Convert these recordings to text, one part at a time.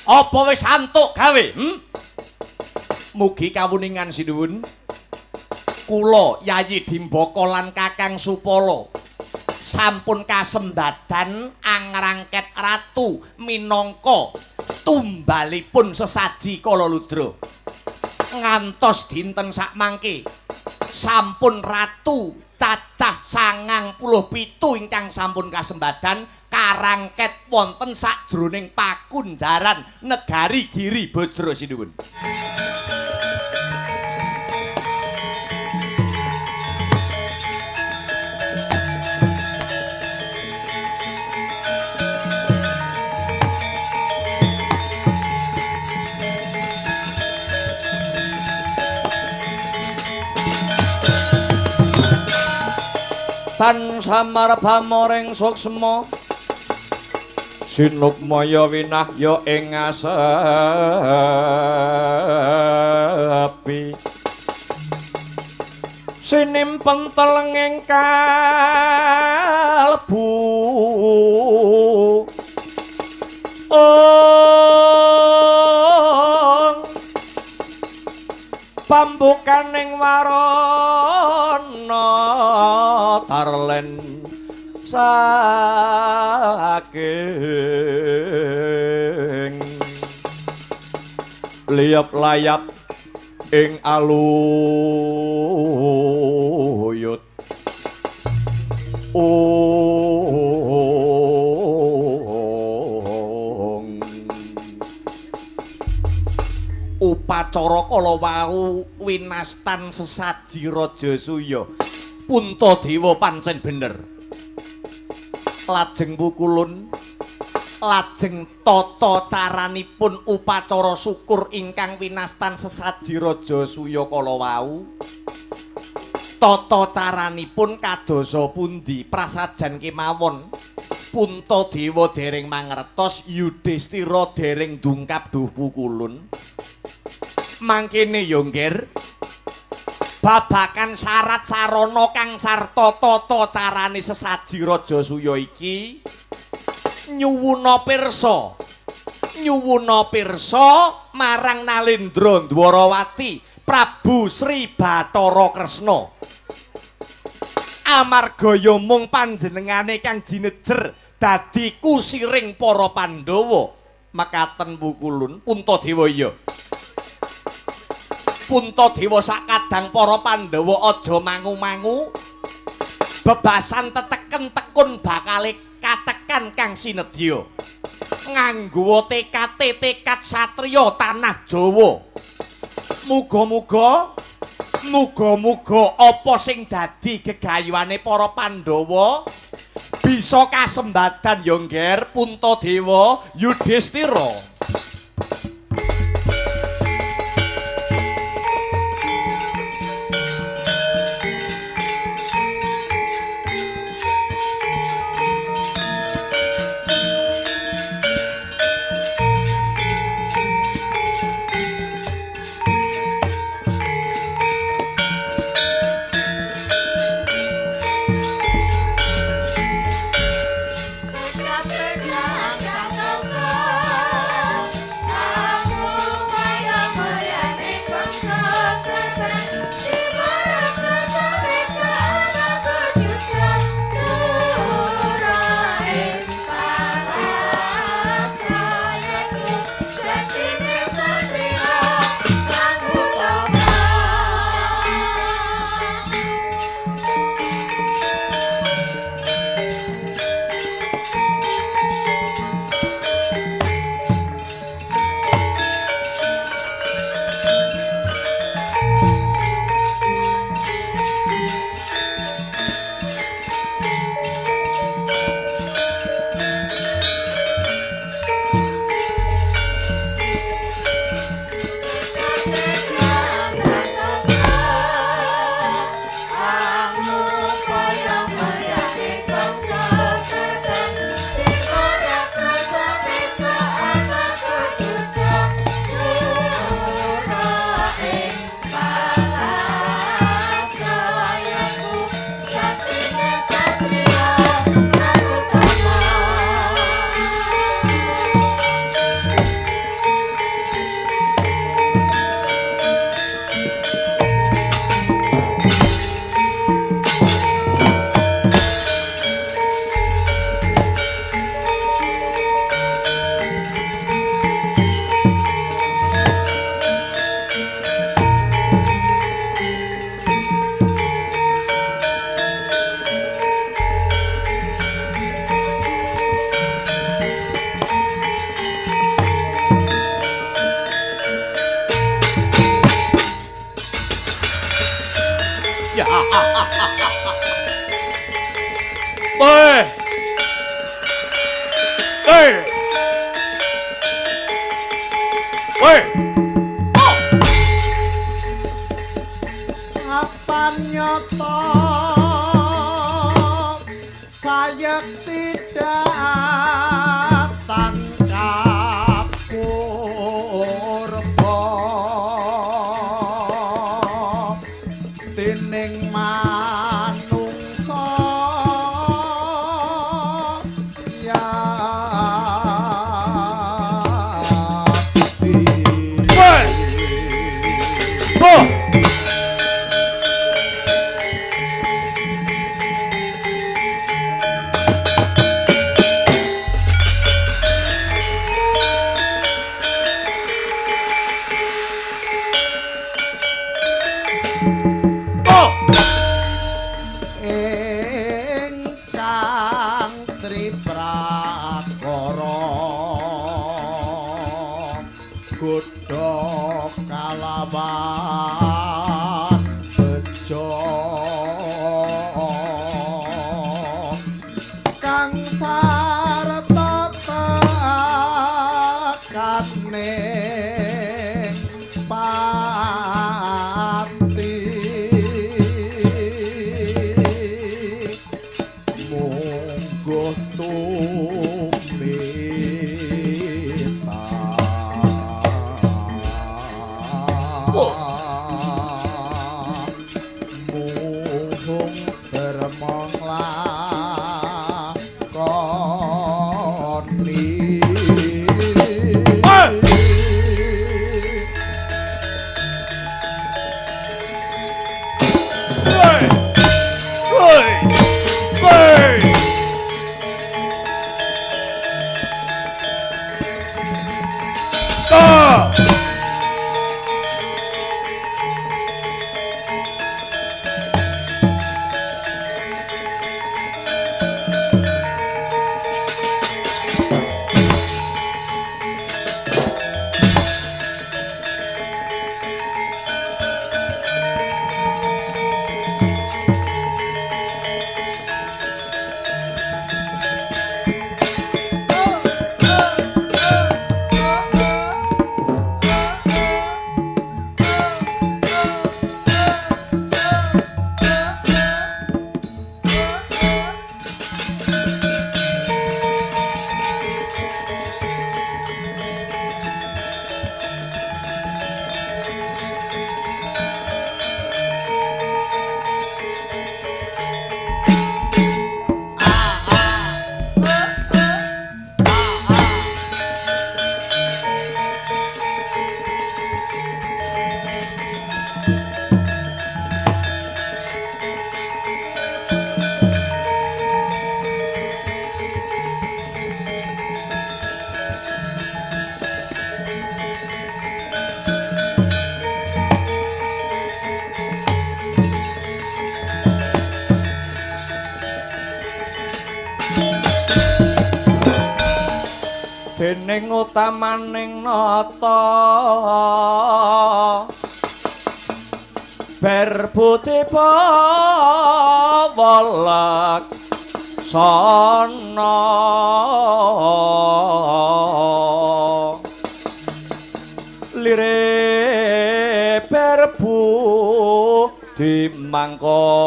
Apa wis antuk gawe? Mugi kawuningan sinuwun. Kula Yayi Dimbaka lan Kakang Supala sampun kasembadan angrangket ratu minangka tumbalipun sesaji Kalaludra. Ngantos dinten sakmangke sampun ratu cacah 97 ingkang sampun kasembadan karangket wonten sajroning pakunjaran negari Giri Bajra sinuwun. Tan samar pamoring suksma sinukmaya winahya ing asepi sinimpen telenging kalbu pambukaning warana tarlen saking liap layap ing aluyut upacara kala wau winastan sesaji Rajasuya Puntadewa pancen bener. Lajeng pukulun lajeng tata caranipun upacara syukur ingkang winastan sesaji Rajasuya kala wau. Tata caranipun kadosa pundi prasajan kemawon Puntadewa dereng mangertos Yudhistira dereng dungkap duh pukulun. Mangkene ya ngger babakan syarat sarana kang sarta tata carane sesaji Rajasuya iki nyuwuna pirsa marang Nalendra Dwarawati Prabu Sri Bathara Kresna amarga ya mung panjenengane kang jinejer dadi kusiring para Pandhawa mekaten pukulun Puntadewa ya Puntadewa sakadang para Pandhawa aja mangu-mangu bebasan teteken tekun bakale katekan kang sinedya nganggo tekad satriya tanah Jawa muga-muga apa sing dadi gegayuhane para Pandhawa bisa kasembadan ya ngger Puntadewa Yudhistira. Woi. Woi. Woi. Apa nyata saya tidak tangkap purba tining manungsa ya ingkang triprakara godhog kalawan bejo kang sarta tekane pati monggo tumita muhung dermong lakoni dening utamaning nata berbudi pawalak sana lire berbu dimangkono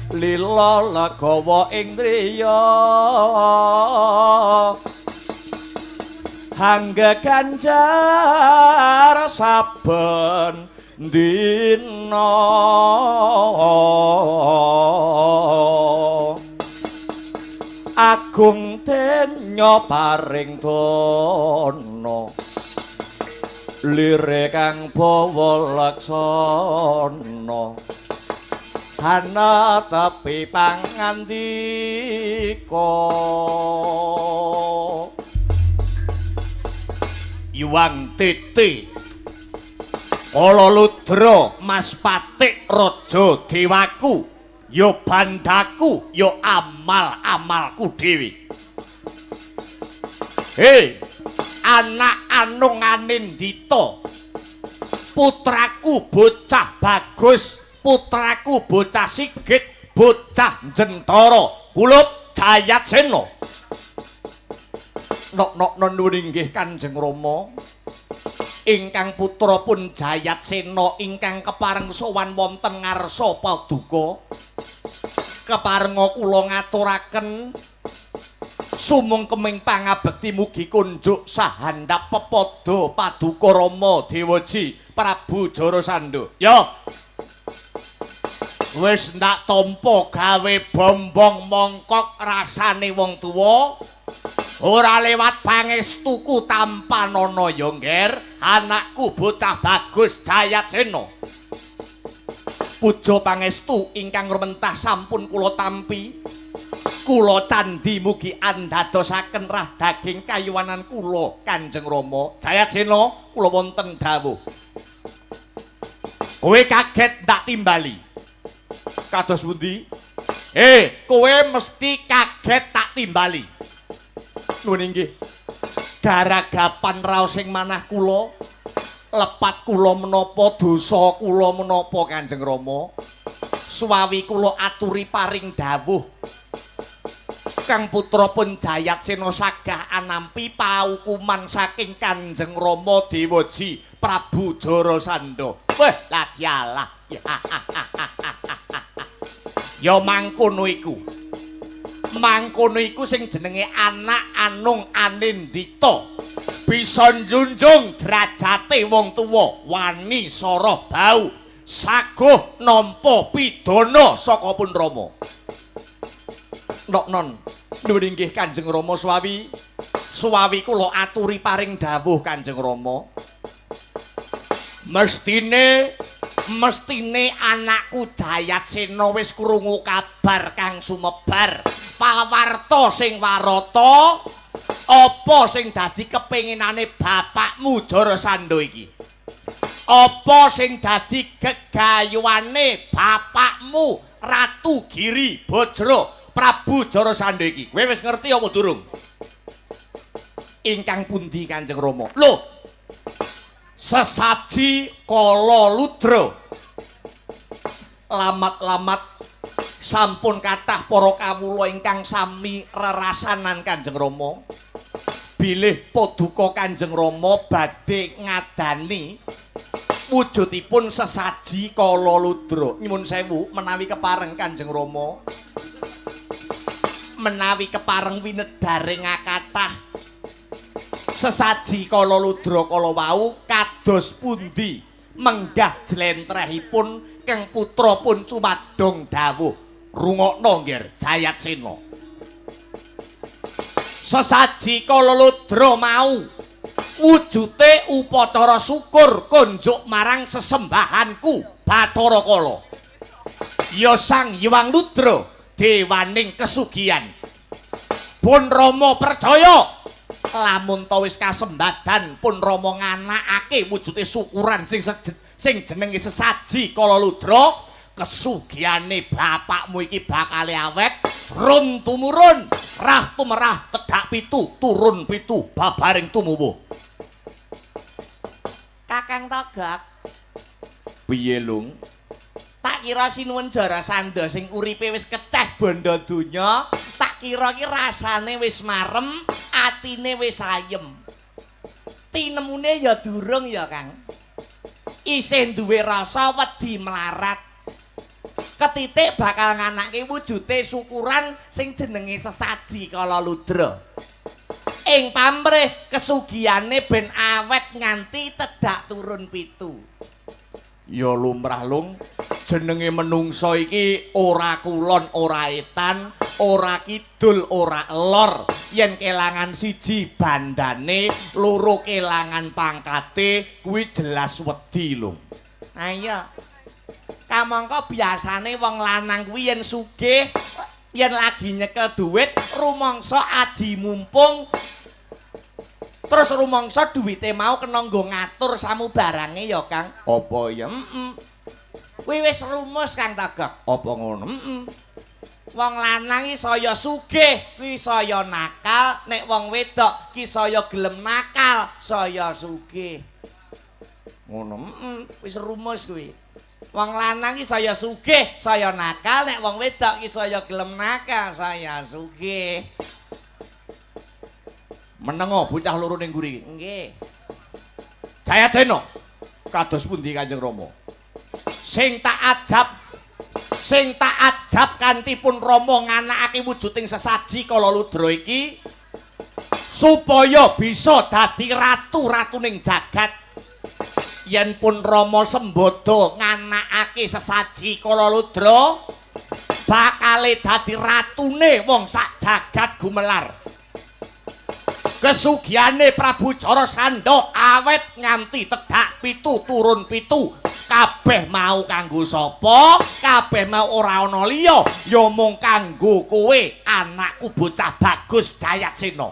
lila lagawa ing driya hangga ganjar saben dina agung denya paring dana lire kang bawa laksana ana tapi pangandika Yuwang Titi Kala Ludra Mas Patik Raja Dewaku ya bandaku ya amal-amalku dhewe. Hei anak anunganing Dita putraku bocah bagus, putraku bocah sigit, bocah jentara kulup Jayatsena. Nok nuwun inggih Kanjeng Rama. Ingkang putra pun Jayatsena ingkang kepareng sowan wonten ngarsa paduka. Keparenga kula ngaturaken sumung keming pangabekti mugi kunjuk sahandhap pepada paduka Rama Dewaji Prabu Jarasandha. Ya. Wis ndak tampa gawe bombong mongkok rasane wong tuwa. Ora lewat pangestuku tanpa nono ya ngger, anakku bocah bagus Jayatsena. Puja pangestu ingkang rumentah sampun kula tampi. Kula candhi mugi andadosaken rah daging kayuwanan kula Kanjeng Rama. Jayatsena kula wonten dawuh. Kowe kaget ndak timbali. Kados pundi? Kowe mesti kaget tak timbali. Nuwun inggih. Garagapan raos sing manah kula, lepat kula menapa, dosa kula menapa Kanjeng Rama. Suwawi kula aturi paring dawuh. Kang putra pun Jayatsena sagah anampi paukuman saking Kanjeng Rama Dewaji Prabu Jarasandha. Weh, lah dialah. Ya mangkono iku. Mangkono iku sing jenenge anak anung anindita. Bisa njunjung derajate wong tuwa, wani sara bau, saguh nampa pidana saka pun Rama. Non, nuwun inggih Kanjeng Rama suwawi. Suwawi kula aturi paring dawuh Kanjeng Rama. Mestine anakku Jayatsena wis krungu kabar kang sumebar. Pawarta sing warata apa sing dadi kepinginane bapakmu Jarasandha iki? Apa sing dadi gegayuhane bapakmu Ratu Giri Bajra Prabu Jarasandha iki? Kowe wis ngerti apa durung? Ingkang pundi Kanjeng Rama? Lho, sesaji Kala Ludra. Lamat-lamat sampun kathah para kawula ingkang sami rerasanan Kanjeng Rama. Bilih paduka Kanjeng Rama badhe ngadani wujudipun sesaji Kala Ludra. Nyuwun sewu menawi kepareng Kanjeng Rama. Menawi kepareng winedaring kathah sesaji Kala Ludra kala wau kados pundi menggah jlentrehipun kang putra pun cumadong dawuh. Rungokno nggih Jayatsena. Sesaji Kala Ludra mau wujute upacara syukur kunjuk marang sesembahanku Bathara Kala. Ya Sang Hyang Ludra dewaning kesugihan. Pun Rama percaya lamun ta wis kasembadan pun Rama nganakake wujude syukuran sing jenenge sesaji Kala Ludra, kesugihane bapakmu iki bakal awet run tumurun, rah tumerah tedhak pitu, turun pitu babaring tumuwuh. Kakang Tagak. Piye, Lung? Tak kira Sinuwun Jarasandha sing uripe wis keceh bondo donya, tak kira ki rasane wis marem, atine wis ayem. Tinemune ya durung ya, Kang. Isih duwe rasa wedi melarat. Ketitik bakal nganake wujute syukuran sing jenenge sesaji Kala Ludra. Ing pamrih kesugihane ben awet nganti tedhak turun pitu. Ya lumrah Lung, jenenge menungsa iki ora kulon ora etan, ora kidul ora lor. Yen kelangan siji bandane, loro kelangan pangkate, kuwi jelas wedi Lung. Ayo. Kamangka biasane wong lanang kuwi yen sugih, yen lagi nyekel dhuwit, rumangsa aji mumpung. Terus rumangsa duwite mau kena nggo ngatur samubarange ya, Kang. Apa ya? Kuwi wis rumus Kang Tagak. Apa ngono? Wong lanang iki saya sugih, kuwi saya nakal, nek wong wedok ki saya gelem nakal, saya sugih. Ngono, wis rumus kuwi. Wong lanang iki saya sugih, saya nakal, nek wong wedok iki saya gelem nakal, saya sugih. Menengo bocah loro ning nguri iki. Nggih. Jayacena kados pundi Kanjeng Rama? Sing tak ajab kanthi pun Rama nganakake wujuding sesaji kala ludra iki supaya bisa dadi ratu-ratuning jagat. Yen pun Rama Sembada nganakake sesaji kala ludra bakale dadi ratune wong sak jagat gumelar. Kesugiane Prabu Jarasandha awet nganti tedak 7 turun 7 kabeh mau kanggo sapa? Kabeh mau ora ana liya ya mung kanggo kowe anakku bocah Bagus Jayatsena.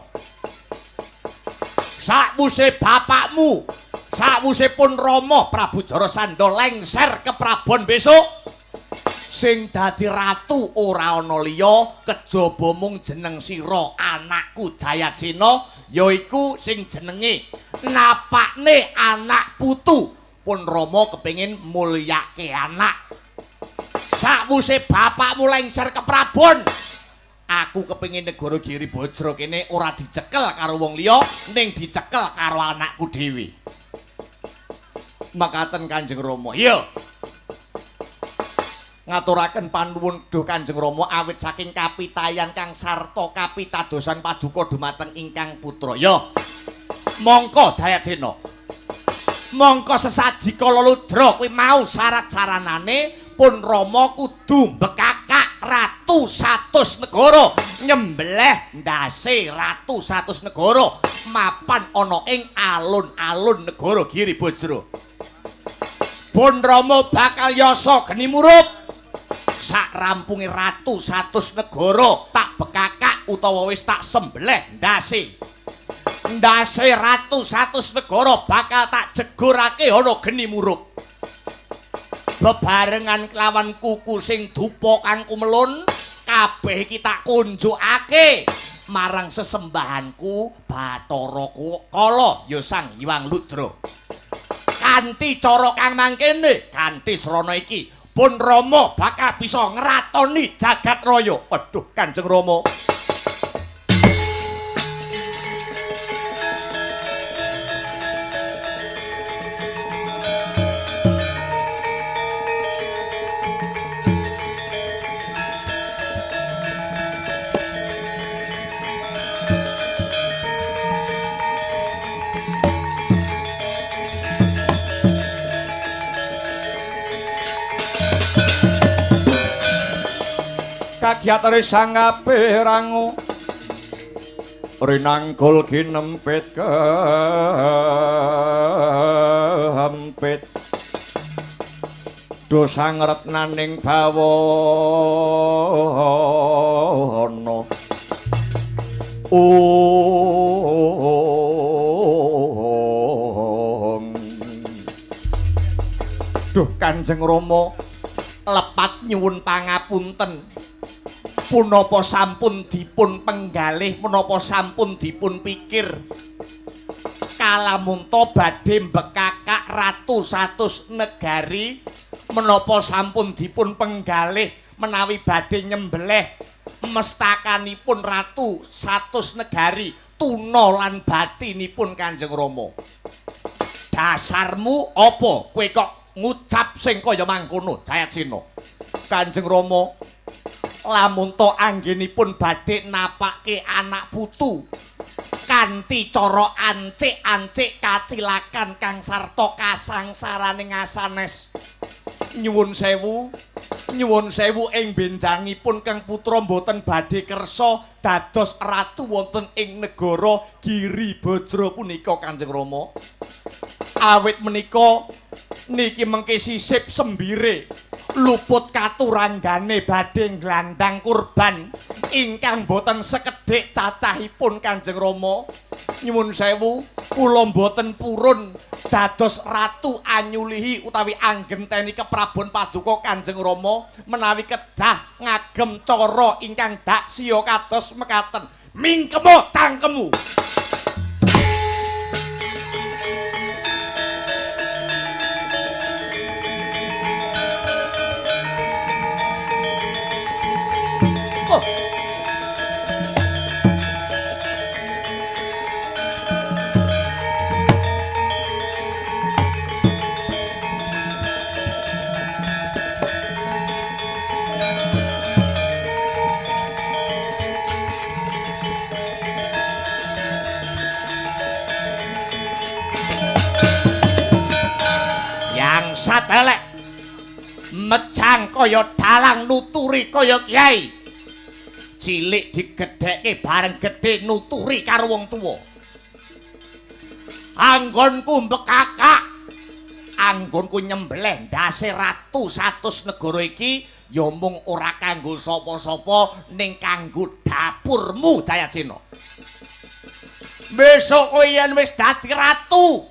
Sakwuse bapakmu, sakwuse pun Rama Prabu Jarasandha lengser ke Prabon besok sing dadi ratu ora ana liya kejaba mung jeneng sira anakku Jayatsena yaiku sing jenenge napakne anak putu. Pun Rama kepengin mulyake anak. Sakwuse bapakmu lengser ke Prabon, aku kepengin negara Giri Bajra kene ora dicekel karo wong liya ning dicekel karo anakku dhewe. Makaten Kanjeng Rama. Iya. Ngaturaken panuwun duh Kanjeng Rama awit saking kapitayan kang sarta kapitadosan paduka dumateng ingkang putra. Ya. Mongko Jayatsena. Mongko sesaji kala ludra kuwi mau syarat-saranane pun Rama kudu mbekakak ratu 100 negara, nyembelih ndase ratu 100 negara mapan ana ing alun-alun negara Giri Bajra. Pun Rama bakal yasa geni murup sak rampunge ratu 100 negara tak bekakak utawa wis tak sembelih ndase. Ndase ratu 100 negara bakal tak jegurake ana geni murup. Bebarengan kelawan kuku sing dupa kang kumelun kabeh iki tak kunjukake marang sesembahanku Bathara Kala ya Sang Hyang Ludra. Kanthi cara kang mangkene, kanthi srana iki pun Rama bakal bisa ngratoni jagat raya. Waduh Kanjeng Rama. Kagiatane sang apirangu rinangkul kinempit kehempit dosa ngretnaning bawana Duh Kanjeng Rama lepat nyuwun pangapunten. Punapa sampun dipun penggalih, punapa sampun dipun pikir kalamunta badhe mbekakak ratu 100 negari, menapa sampun dipun penggalih menawi badhe nyembelih mestakanipun ratu 100 negari tuna lan batinipun Kanjeng Rama. Dasarmu apa kowe kok ngucap sing kaya mangkono Jayatsena? Kanjeng Rama lamun to anggenipun badhe napake anak putu kanthi cara ancik-ancik kacilakan kang sarta kasangsaraning asanes. Nyuwun sewu ing benjangipun kang putra boten badhe kersa dados ratu wonten ing negara Giri Bajra punika Kanjeng Rama. Awit menika niki mengke sisip sembire luput katuranggane badhe nglandang kurban ingkang boten sekedhik cacahipun Kanjeng Rama. Nyuwun sewu kula boten purun dados ratu anyulihi utawi anggenteni keprabon paduka Kanjeng Rama menawi kedah ngagem cara ingkang daksya kados mekaten. Mingkemo cangkemmu. bangsat elek. Mejang kaya dalang nuturi kaya kiai. Cilik digedhekke bareng gedhe nuturi karo wong tuwa. Anggonku mbekakak. Anggonku nyembelih ndase ratu 100 negara iki ya mung ora kanggo sapa-sapa ning kanggo dapurmu Jayacena. Besok kowe yen wis dadi ratu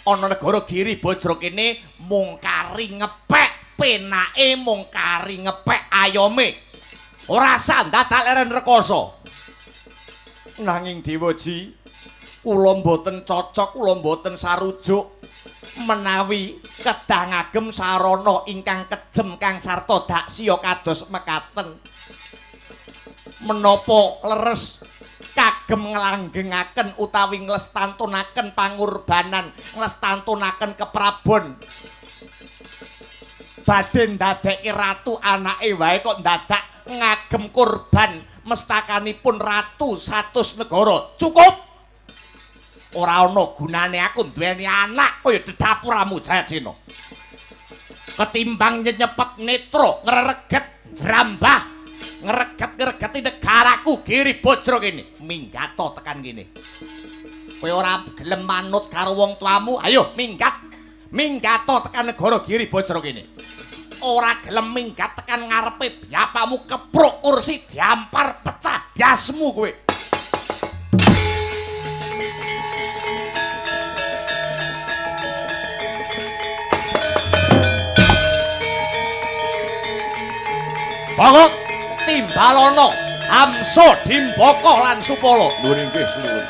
ana negara Giri Bajra kene mung kari ngepek penake, mung kari ngepek ayome. Ora sak dadak leren rekoso. Nanging Dewaji, kula mboten cocok, kula mboten sarujuk menawi kedah ngagem sarana ingkang kejem kang sarta daksya kados mekaten. Menapa leres kagem nglanggengaken utawi nglestantunaken pangorbanan, nglestantunaken keprabon badhe ndadekke ratu anake wae kok dadak ngagem kurban mestakanipun ratu 100 negara. Cukup. Ora ana gunane aku duweni anak kaya dedapuramu Jayacena. Ketimbang nyepet netra, ngreget jrambah, ngreget-ngregeti negaraku Giri Bajra kene. Minggato tekan kene. Kowe ora gelem manut karo wong tuamu, ayo minggat. Minggato tekan negara Giri Bajra kene. Ora gelem minggat tekan ngarepe byapamu kepruk kursi diampar pecah dasmu kowe. Bangok Timbalana, Hamsa, Dimbaka lan Supala. Nuwun inggih sinuwun.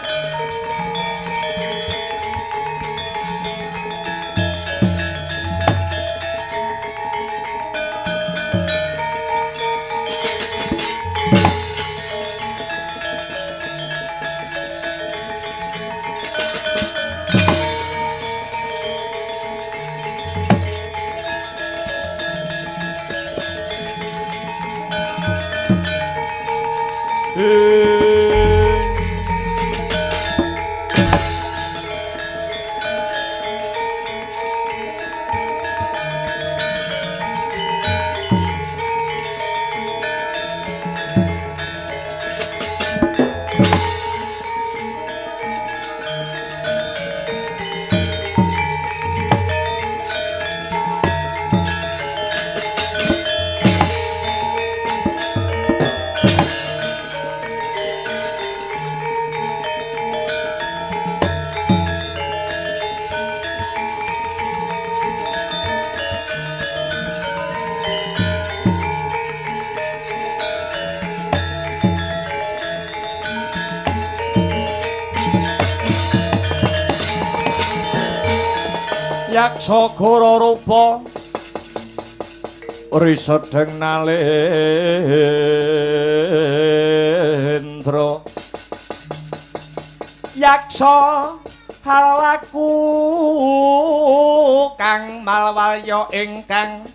Yaksa Gora rupa risedeng nalendra. Yaksa halaku kang malwalya ingkang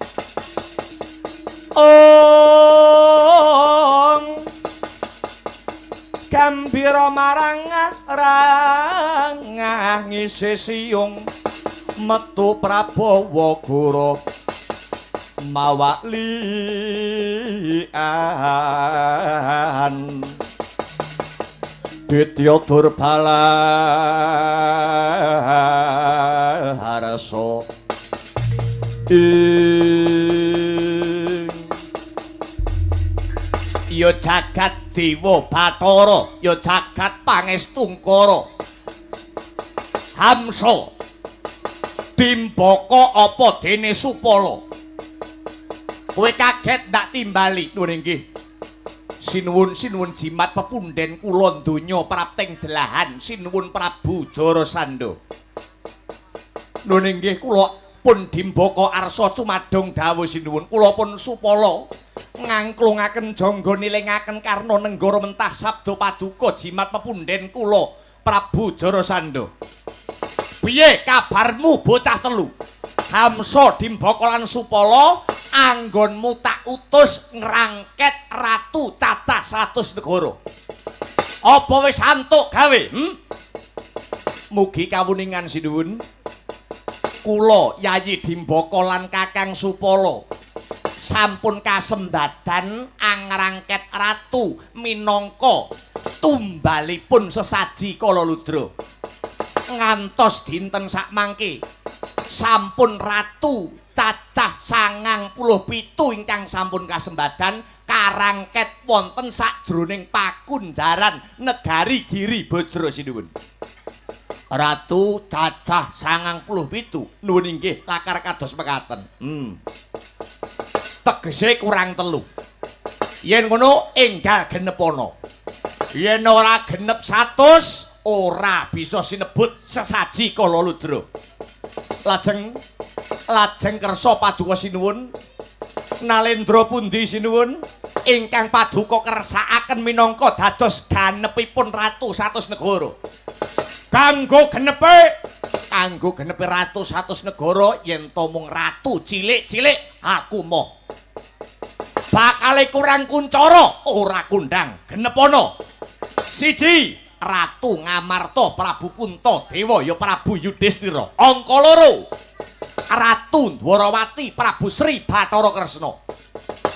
gambira marang rangah ngisi siung metu Prabawa Gora mawaklian Ditya Durbala harasa ya jagat Dewa Bathara, ya jagat Pangestungkara, Hamsa, Dimbaka apa dene Supala. Kowe kaget ndak timbali. Nuwun inggih. Sinuwun jimat pepundhen kula donya prapting delahan. Sinuwun Prabu Jarasandha. Nuwun inggih kula pun Dimbaka arsa cumadong dawuh sinuwun. Kula pun Supala ngangklungaken jangga nilingaken karna nenggara mentah sabda paduka jimat pepundhen kula Prabu Jarasandha. Piye kabarmu bocah telu? Hamsa, Dimbaka lan Supala anggonmu tak utus ngrangket ratu cacah 100 negara. Apa wis antuk gawe? Mugi kawuningan sinuwun. kula Yayi Dimbaka lan Kakang Supala sampun kasembadan angrangket ratu minangka tumbalipun sesaji Kalaludra. Ngantos dinten sakmangke sampun ratu cacah 97 ingkang sampun kasembadan karangket wonten sajroning pakunjaran negari Giri Bajra sinuwun. Ratu cacah 97 nuwun inggih lakar kados mekaten. Tegese kurang 3. Yen ngono enggal genep ana. Yen ora genep 100 ora bisa sinebut sesaji Kalaludra. Lajeng kersa paduka sinuwun Nalendra pundi sinuwun ingkang paduka kersakaken minangka dados ganepipun ratu 100 negara. Kanggo genepe ratu 100 negara yen to mung ratu cilik-cilik aku moh bakale kurang kuncara ora kundang genep ana. 1 Ratu Ngamarta Prabu Puntadewa ya Prabu Yudhistira. Angka 2 Ratu Dwarawati Prabu Sri Bathara Kresna.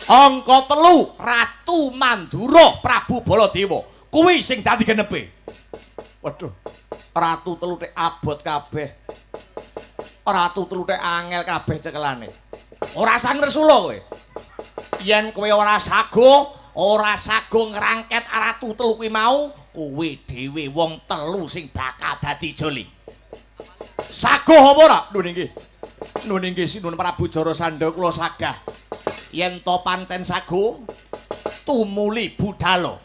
Angka 3 Ratu Mandura Prabu Baladewa. Kuwi sing dadi genepe. Waduh, ratu telute abot kabeh. Ratu telute angel kabeh cekelane. Ora sang resula kowe. Yen kowe ora sago ngrangket ratu telu kuwi mau, kowe dhewe wong telu sing bakal dadi joli. Sago apa ora? Nuwun inggih Sinuwun Prabu Jarasandha kula sagah. Yen to pancen sago tumuli budhalo.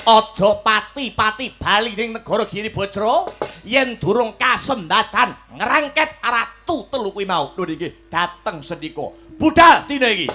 Aja pati-pati bali ning negara Giri Bajra yen durung kasembadan ngrangket ratu telu kuwi mau. Nuwun inggih dateng sendika. Budhal dina iki.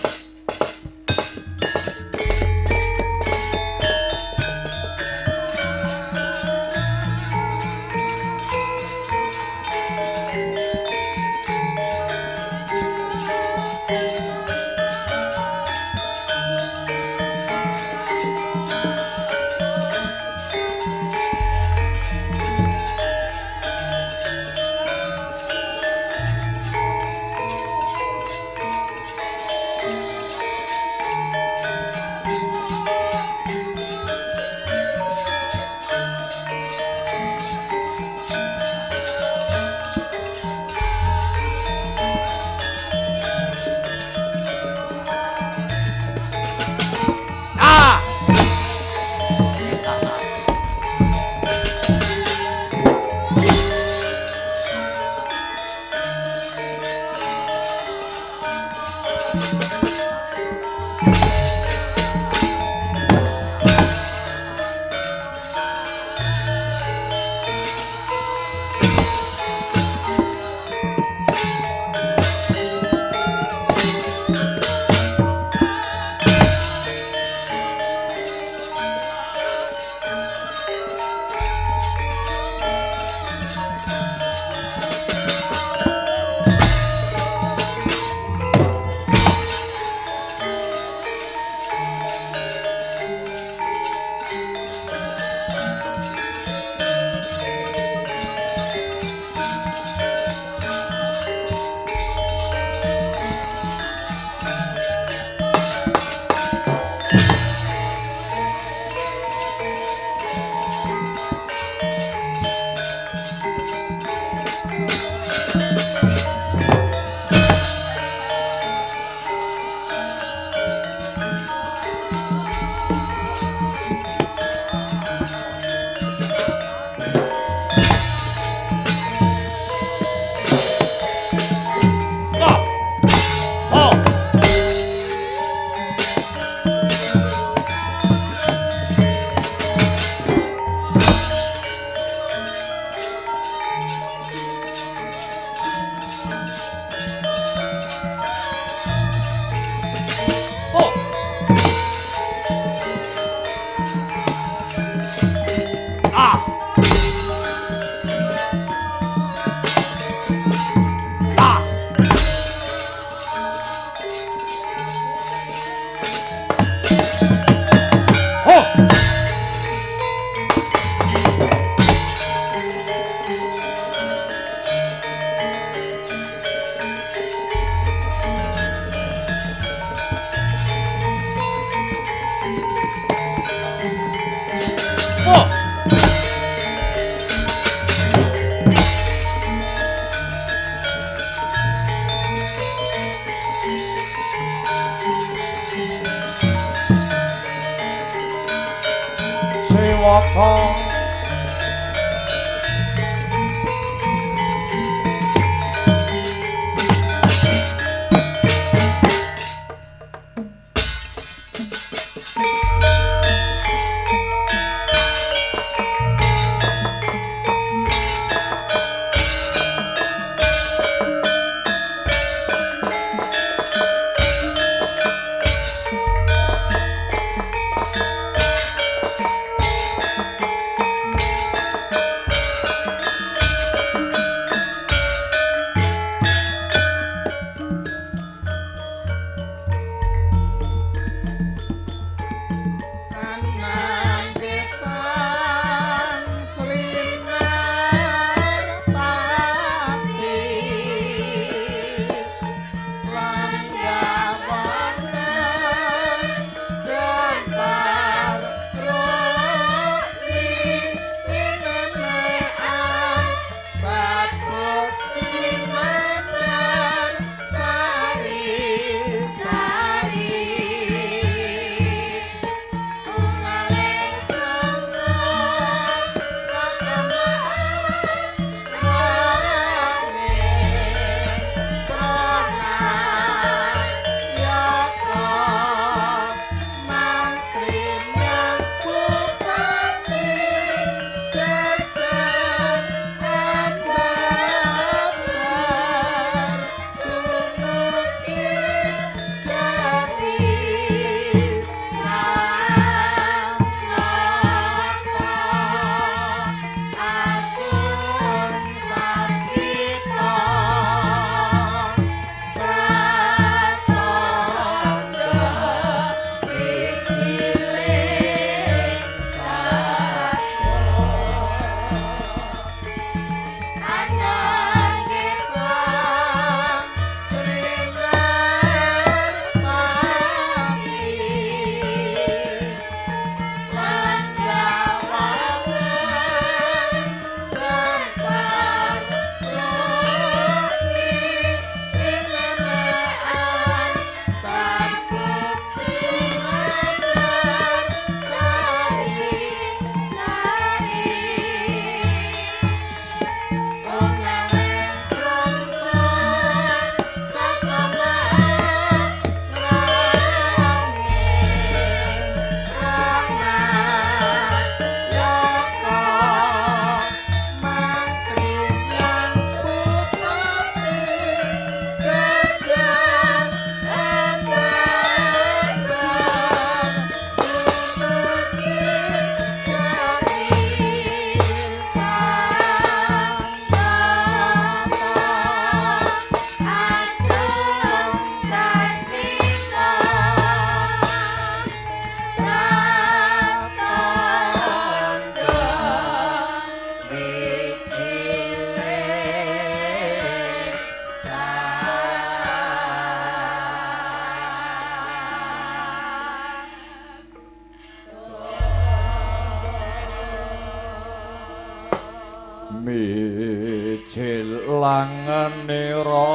mijil langenira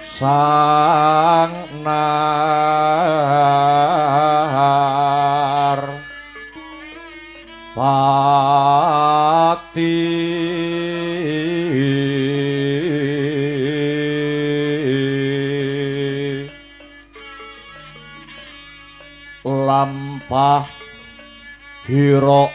sang nar pati lampah hiro